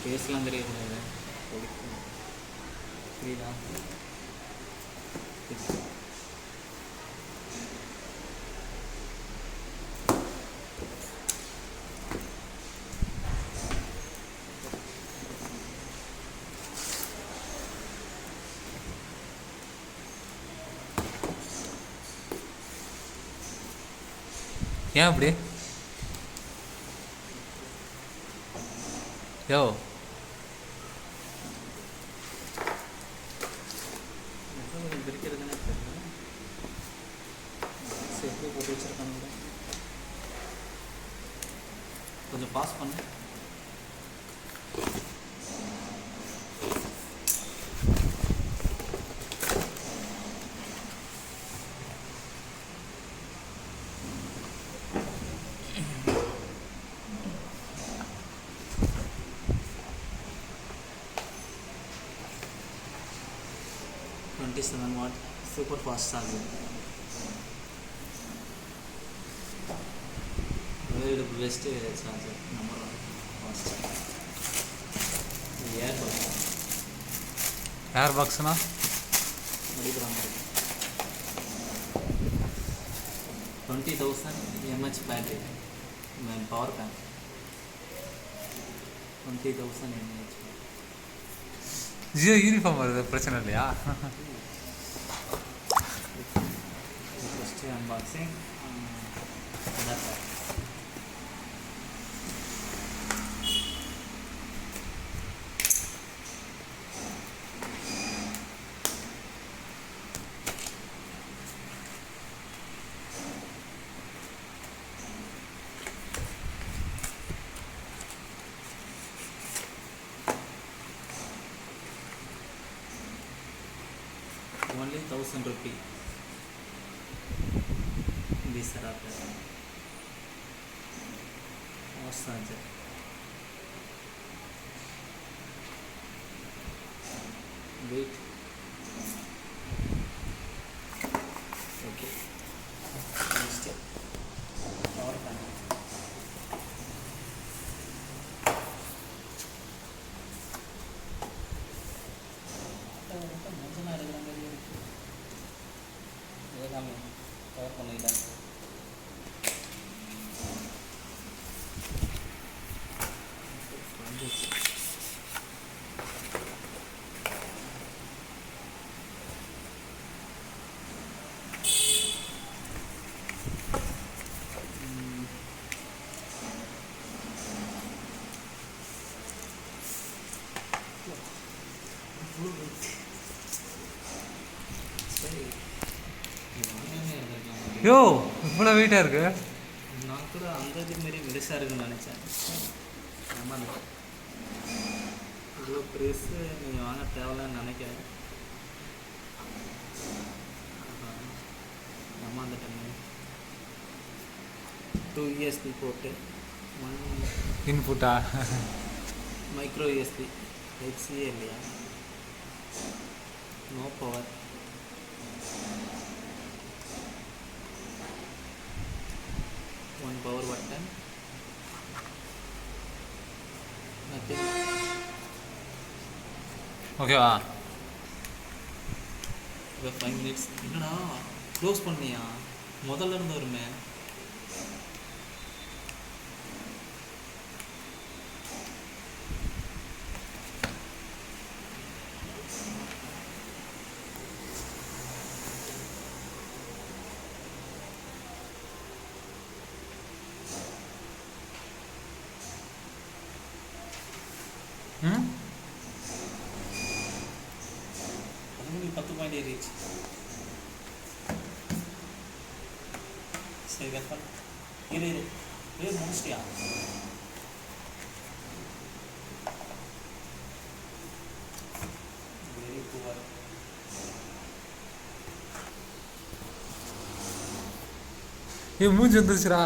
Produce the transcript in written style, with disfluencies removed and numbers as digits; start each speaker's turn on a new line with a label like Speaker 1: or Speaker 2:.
Speaker 1: ஃபேஸ்லாம் தெரியக்கூடாது. புரியுதா?
Speaker 2: ஏன் அப்படி? யோ
Speaker 1: பிரிக்கிறதுனே தெரியல. எப்படி போட்டு வச்சுருக்காங்க. கொஞ்சம் பாஸ் பண்ணு. watt super fast charger. Very best charger. Number one fast.
Speaker 2: Airbox na?
Speaker 1: Very brand. 20,000 mAh battery. Power bank. 20,000 mAh.
Speaker 2: Jio uniform வருது, பிரச்சனை இல்லையா?
Speaker 1: First unboxing. That's it. Only 1,000 rupee. This adapter. Fast charger. Wait. Okay. Next step. Power bank. Cover பண்ணிக்கிட்டேன்.
Speaker 2: யோ இவ்வளோ வெயிட்டாக இருக்கு.
Speaker 1: நான் கூட அந்த இது மாரி மெலிசாக இருக்குன்னு நினச்சேன். ஆமாம், இவ்வளோ ப்ரைஸு நீங்கள் வாங்க தேவையில்லன்னு நினைக்கிறேன். ஆமாம், அந்த டைம் 2 USB போட்டு 1
Speaker 2: இன்புட்டா
Speaker 1: மைக்ரோ USB HCA இல்லையா? No power. One power button. Nothing.
Speaker 2: ஓகேவா?
Speaker 1: இப்போ 5 minutes. என்னடா க்ளோஸ் பண்ணியா? முதல்ல இருந்து வருமே.
Speaker 2: ம்
Speaker 1: 10.8 ஏறிச்சு. சரி வெப்பன் இரு முடிச்சிட்டியா? Very poor.
Speaker 2: மூஞ்சி வந்துருச்சுடா.